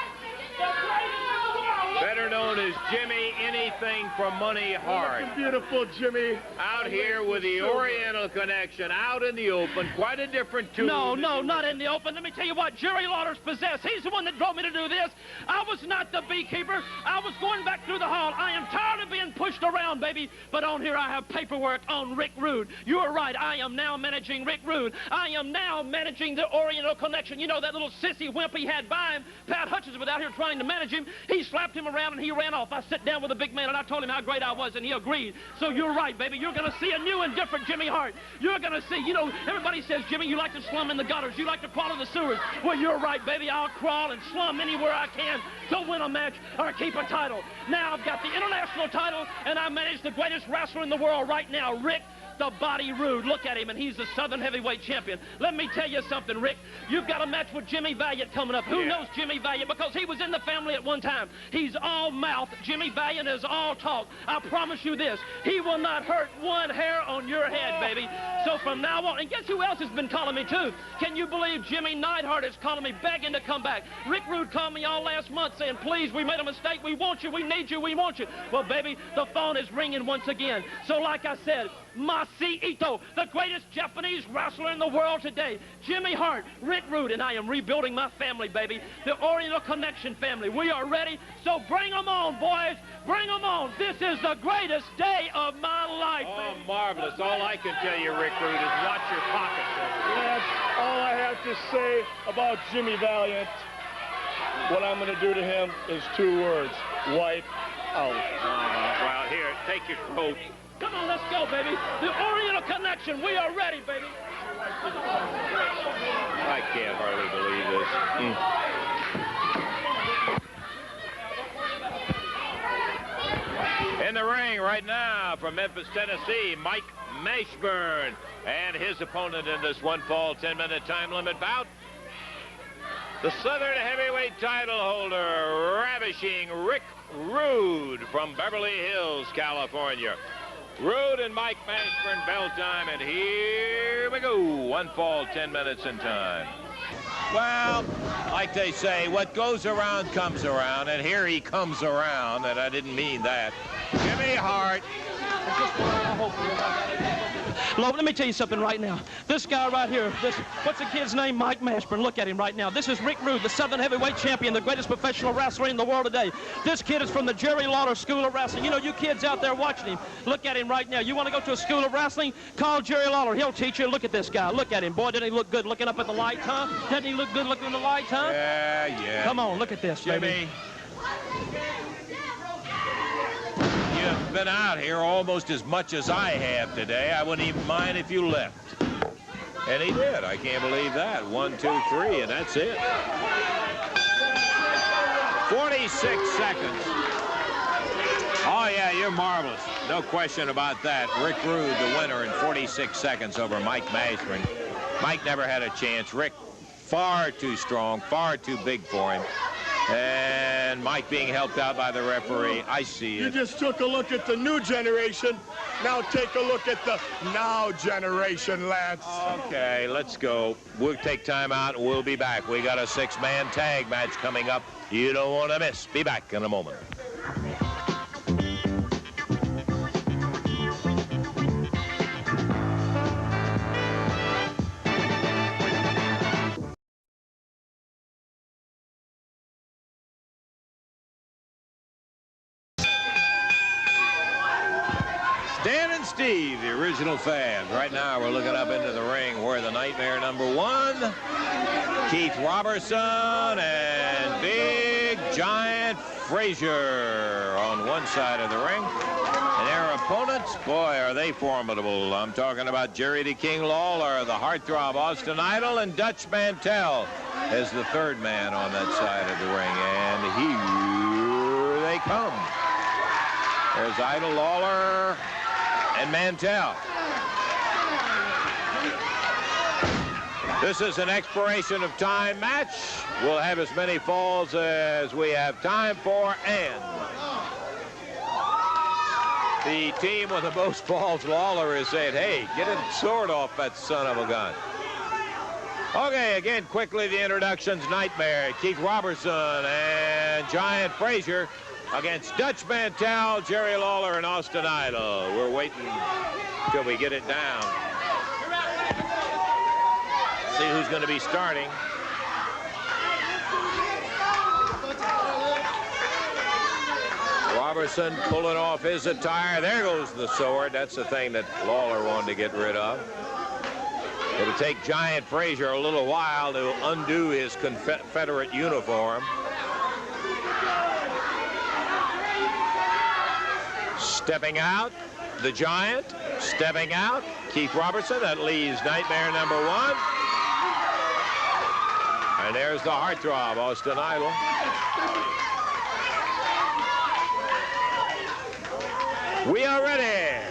Better known as Jimmy Anything for Money Hart. Looking beautiful, Jimmy. Out here with the Oriental Connection, out in the open. Quite a different tune. No, not in the open. Let me tell you what Jerry Lawler's possessed. He's the one that drove me to do this. I was not the beekeeper. I was going back through the hall. I am tired of being pushed around, baby. But on here I have paperwork on Rick Rude. You are right. I am now managing Rick Rude. I am now managing the Oriental Connection. You know that little sissy wimp he had by him? Pat Hutchins was out here trying to manage him. He slapped him around and he ran off. I sat down with the big man and I told him how great I was and he agreed. So you're right, baby. You're going to see a new and different Jimmy Hart. You're going to see, you know, everybody says, Jimmy, you like to slum in the gutters. You like to crawl in the sewers. Well, you're right, baby. I'll crawl and slum anywhere I can to win a match or keep a title. Now I've got the international title and I manage the greatest wrestler in the world right now, Rick the Body Rude. Look at him, and he's the Southern Heavyweight Champion. Let me tell you something, Rick. You've got a match with Jimmy Valiant coming up. Who knows Jimmy Valiant? Because he was in the family at one time. He's all mouth. Jimmy Valiant is all talk. I promise you this. He will not hurt one hair on your head, baby. So from now on, and guess who else has been calling me, too? Can you believe Jimmy Neidhart is calling me, begging to come back? Rick Rude called me all last month saying, please, we made a mistake. We want you. We need you. We want you. Well, baby, the phone is ringing once again. So like I said, Masa Itto, the greatest Japanese wrestler in the world today. Jimmy Hart, Rick Rude, and I am rebuilding my family, baby. The Oriental Connection family. We are ready, so bring them on, boys. Bring them on. This is the greatest day of my life, baby. Oh, marvelous. All I can tell you, Rick Rude, is watch your pockets. That's all I have to say about Jimmy Valiant. What I'm going to do to him is 2 words. Wipe out. Well, here, take your coat. Come on, let's go, baby. The Oriental Connection. We are ready, baby. I can't hardly believe this. In the ring right now from Memphis, Tennessee, Mike Mashburn. And his opponent in this one-fall 10-minute time limit bout, the Southern Heavyweight title holder, ravishing Rick Rude from Beverly Hills, California. Rude and Mike Mashburn, bell time, and here we go. 1 fall, 10 minutes in time. Well, like they say, what goes around comes around, and here he comes around, and I didn't mean that. Jimmy Hart. Let me tell you something right now. This guy right here, what's the kid's name? Mike Mashburn. Look at him right now. This is Rick Rude, the Southern Heavyweight Champion, the greatest professional wrestler in the world today. This kid is from the Jerry Lawler School of Wrestling. You know, you kids out there watching him, look at him right now. You want to go to a school of wrestling? Call Jerry Lawler. He'll teach you. Look at this guy. Look at him. Boy, doesn't he look good looking up at the lights, huh? Doesn't he look good looking in the lights, huh? Yeah. Come on, look at this, Jimmy. baby. You've been out here almost as much as I have today. I wouldn't even mind if you left. And he did. I can't believe that. 1, 2, 3, and that's it. 46 seconds. Oh, yeah, you're marvelous. No question about that. Rick Rude, the winner in 46 seconds over Mike Mashburn. Mike never had a chance. Rick, far too strong, far too big for him. And Mike being helped out by the referee. I see it. You just took a look at the new generation. Now take a look at the now generation, lads. Okay, let's go. We'll take time out and we'll be back. We got a 6-man tag match coming up. You don't want to miss. Be back in a moment. Dan and Steve, the original fans. Right now, we're looking up into the ring where the Nightmare #1, Keith Robertson, and Big Giant Frazier on one side of the ring. And their opponents, boy, are they formidable. I'm talking about Jerry the King Lawler, the heartthrob Austin Idol, and Dutch Mantell as the 3rd man on that side of the ring. And here they come. There's Idol, Lawler, and Mantell. This is an expiration of time match. We'll have as many falls as we have time for, and The team with the most falls, Lawler, is saying, hey, get a sword off that son of a gun. Okay, again, quickly the introductions. Nightmare, Keith Robertson, and Giant Frazier against Dutch Mantell, Jerry Lawler, and Austin Idol. We're waiting till we get it down. See who's going to be starting. Robertson pulling off his attire. There goes the sword. That's the thing that Lawler wanted to get rid of. It'll take Giant Frazier a little while to undo his Confederate uniform. Stepping out, the Giant. Stepping out, Keith Robertson. That leaves Nightmare number 1. And there's the heartthrob, Austin Idol. We are ready.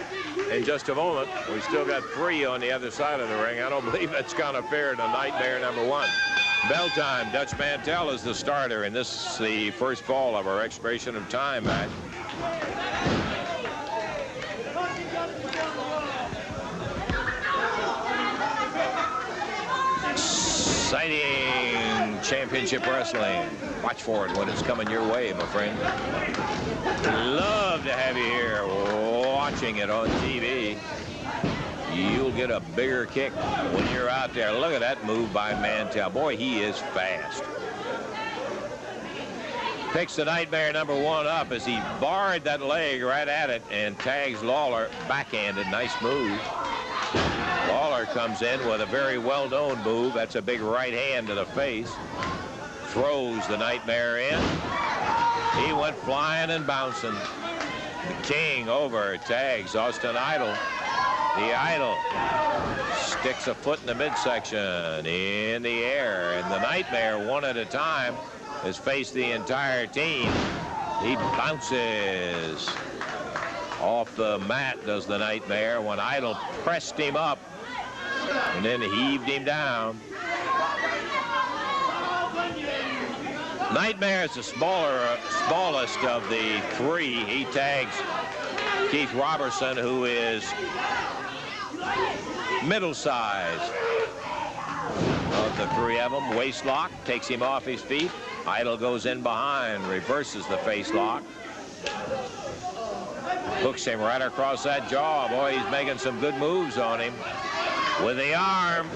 In just a moment, we still got 3 on the other side of the ring. I don't believe that's kind of fair to Nightmare number 1. Bell time. Dutch Mantell is the starter, and this is the first fall of our expiration of time match. Exciting championship wrestling. Watch for it when it's coming your way, my friend. Love to have you here watching it on TV. You'll get a bigger kick when you're out there. Look at that move by Mantell. Boy, he is fast. Picks the Nightmare number 1 up as he barred that leg right at it and tags Lawler backhanded. Nice move. Lawler comes in with a very well-known move. That's a big right hand to the face. Throws the Nightmare in. He went flying and bouncing. The King over, tags Austin Idol. The Idol sticks a foot in the midsection, in the air, and the Nightmare, one at a time, has faced the entire team. He bounces off the mat, does the Nightmare, when Idol pressed him up and then heaved him down. Nightmare is the smallest of the 3. He tags Keith Robertson, who is middle size of the 3 of them. Waist lock, takes him off his feet. Idol goes in behind, reverses the face lock. Hooks him right across that jaw. Boy, he's making some good moves on him. With the arm.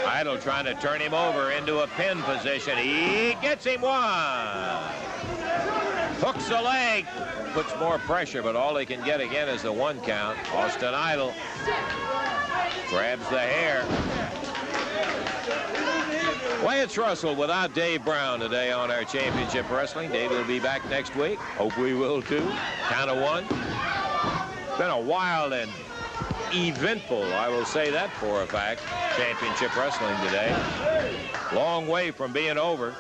Idol trying to turn him over into a pin position. He gets him 1. Hooks the leg. Puts more pressure, but all he can get again is the 1 count. Austin Idol grabs the hair. Lance Russell without Dave Brown today on our championship wrestling. Dave will be back next week. Hope we will too. Count of 1. It's been a wild and eventful, I will say that for a fact, championship wrestling today. Long way from being over.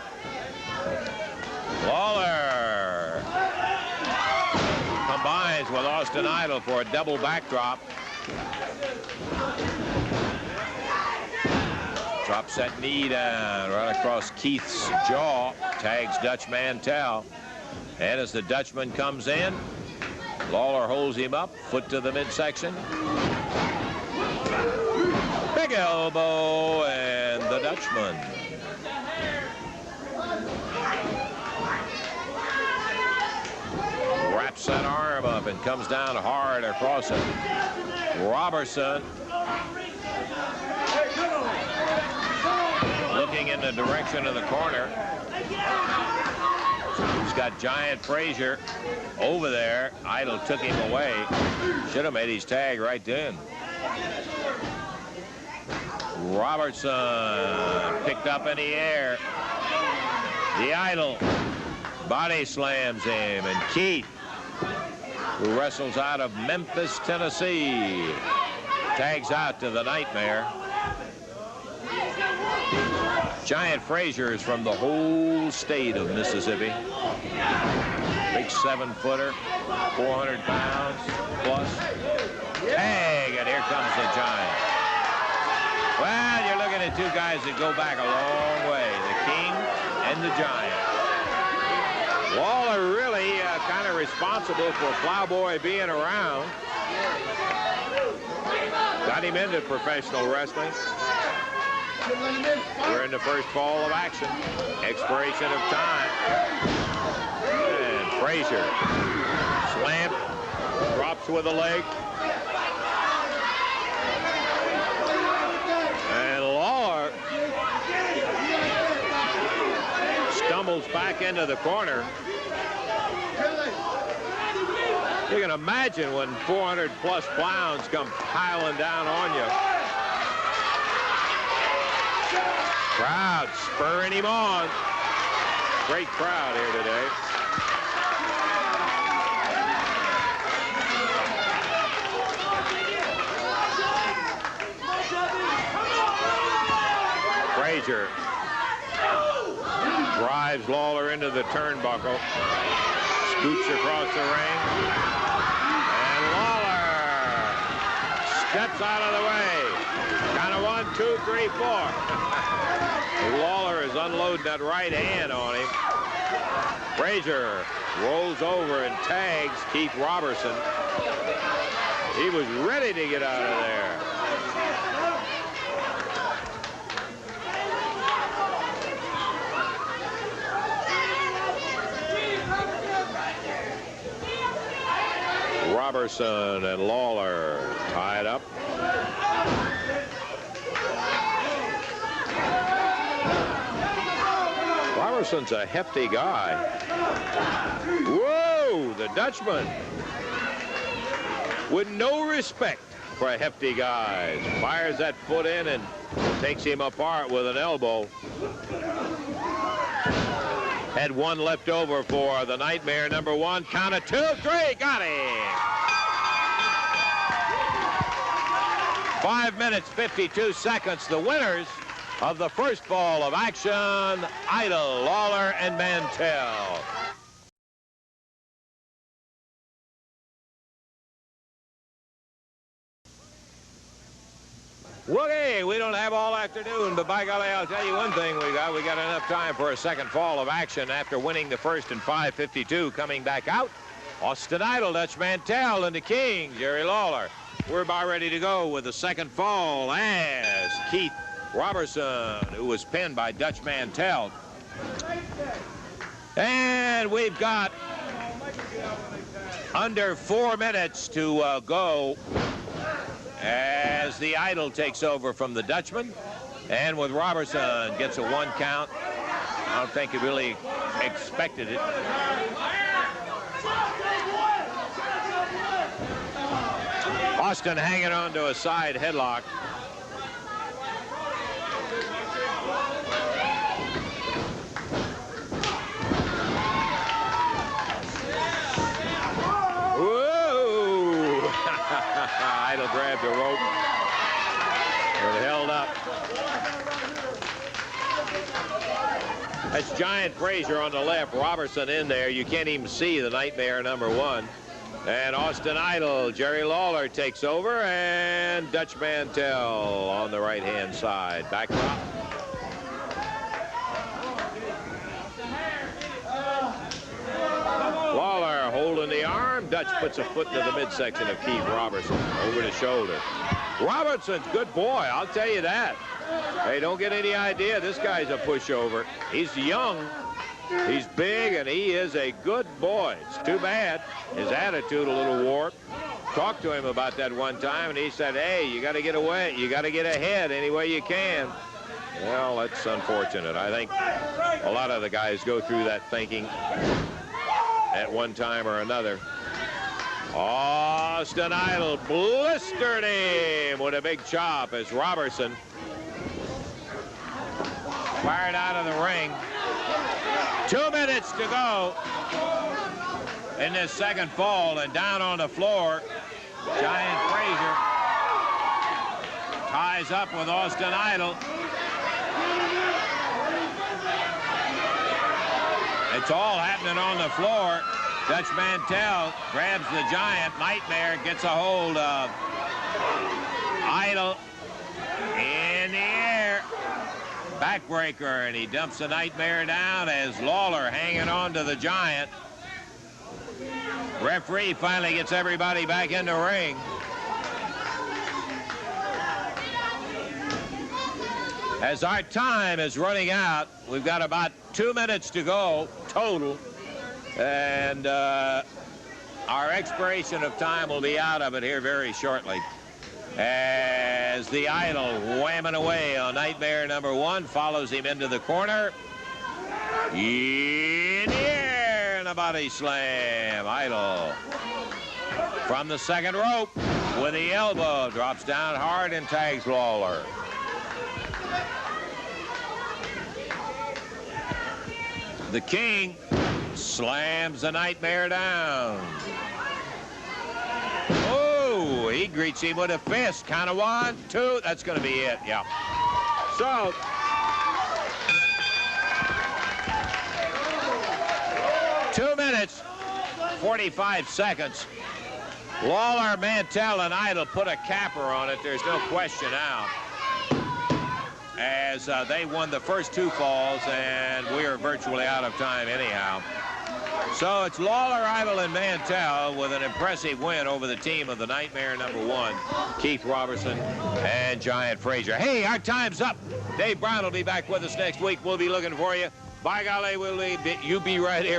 Lawler combines with Austin Idol for a double backdrop. Drops that knee down right across Keith's jaw. Tags Dutch Mantell. And as the Dutchman comes in, Lawler holds him up, foot to the midsection. Big elbow, and the Dutchman. Wraps that arm up and comes down hard across it. Robertson looking in the direction of the corner. He's got Giant Frazier over there. Idol took him away. Should have made his tag right then. Robertson picked up in the air. The Idol body slams him, and Keith, who wrestles out of Memphis, Tennessee, tags out to the Nightmare. Giant Frazier is from the whole state of Mississippi. Big 7-footer, 400 pounds plus. Tag, and here comes the Giant. Well, you're looking at 2 guys that go back a long way, the King and the Giant. Lawler really kind of responsible for Plowboy being around. Got him into professional wrestling. We're in the first fall of action. Expiration of time. And Frazier. Slam. Drops with a leg. And Lawler stumbles back into the corner. You can imagine when 400-plus pounds come piling down on you. Crowd spurring him on. Great crowd here today. Frazier drives Lawler into the turnbuckle. Scoots across the ring. And Lawler steps out of the way. Kind of 1, 2, 3, 4. Lawler is unloading that right hand on him. Frazier rolls over and tags Keith Robertson. He was ready to get out of there. Robertson and Lawler tied up. Robertson's a hefty guy. Whoa, the Dutchman. With no respect for hefty guys. Fires that foot in and takes him apart with an elbow. Had one left over for the Nightmare #1. Count of 2, 3. Got him. 5 minutes, 52 seconds. The winners of the first fall of action, Idol, Lawler, and Mantell. Woogie, we don't have all afternoon, but by golly, I'll tell you one thing we got. We got enough time for a second fall of action after winning the first in 5:52. Coming back out, Austin Idol, Dutch Mantell, and the King, Jerry Lawler. We're about ready to go with the second fall as Keith Robertson, who was pinned by Dutch Mantell. And we've got under 4 minutes to go as the Idol takes over from the Dutchman. And with Robertson gets a 1 count. I don't think he really expected it. Austin hanging on to a side headlock. Whoa! Idol grabbed the rope. It held up. That's Giant Frazier on the left. Robertson in there. You can't even see the Nightmare #1. And Austin Idol, Jerry Lawler takes over, and Dutch Mantell on the right-hand side. Back drop. Lawler holding the arm. Dutch puts a foot into the midsection of Keith Robertson over the shoulder. Robertson's good boy, I'll tell you that. Hey, don't get any idea this guy's a pushover. He's young. He's big, and he is a good boy. It's too bad his attitude a little warped. Talked to him about that one time, and he said, hey, you got to get away. You got to get ahead any way you can. Well, that's unfortunate. I think a lot of the guys go through that thinking at one time or another. Austin Idol blistered him with a big chop as Robertson fired out of the ring. 2 minutes to go in this second fall, and down on the floor, Giant Frazier ties up with Austin Idol. It's all happening on the floor. Dutch Mantell grabs the Giant. Nightmare gets a hold of Idol in the air. Backbreaker, and he dumps the Nightmare down as Lawler hanging on to the Giant. Referee finally gets everybody back in the ring. As our time is running out, we've got about 2 minutes to go total. And our expiration of time will be out of it here very shortly. As the Idol whamming away on Nightmare number 1, follows him into the corner. In the air and a body slam. Idol from the second rope with the elbow. Drops down hard and tags Lawler. The King slams the Nightmare down. Oh, he greets him with a fist. Count of 1, 2. That's going to be it. Yeah. So, two minutes, 45 seconds. Lawler, Mantell, and Idol put a capper on it. There's no question now. As they won the first 2 falls, and we are virtually out of time anyhow. So it's Lawler, Idol, and Mantell with an impressive win over the team of the Nightmare number 1, Keith Robertson and Giant Frazier. Hey, our time's up. Dave Brown will be back with us next week. We'll be looking for you. By golly, you be right here.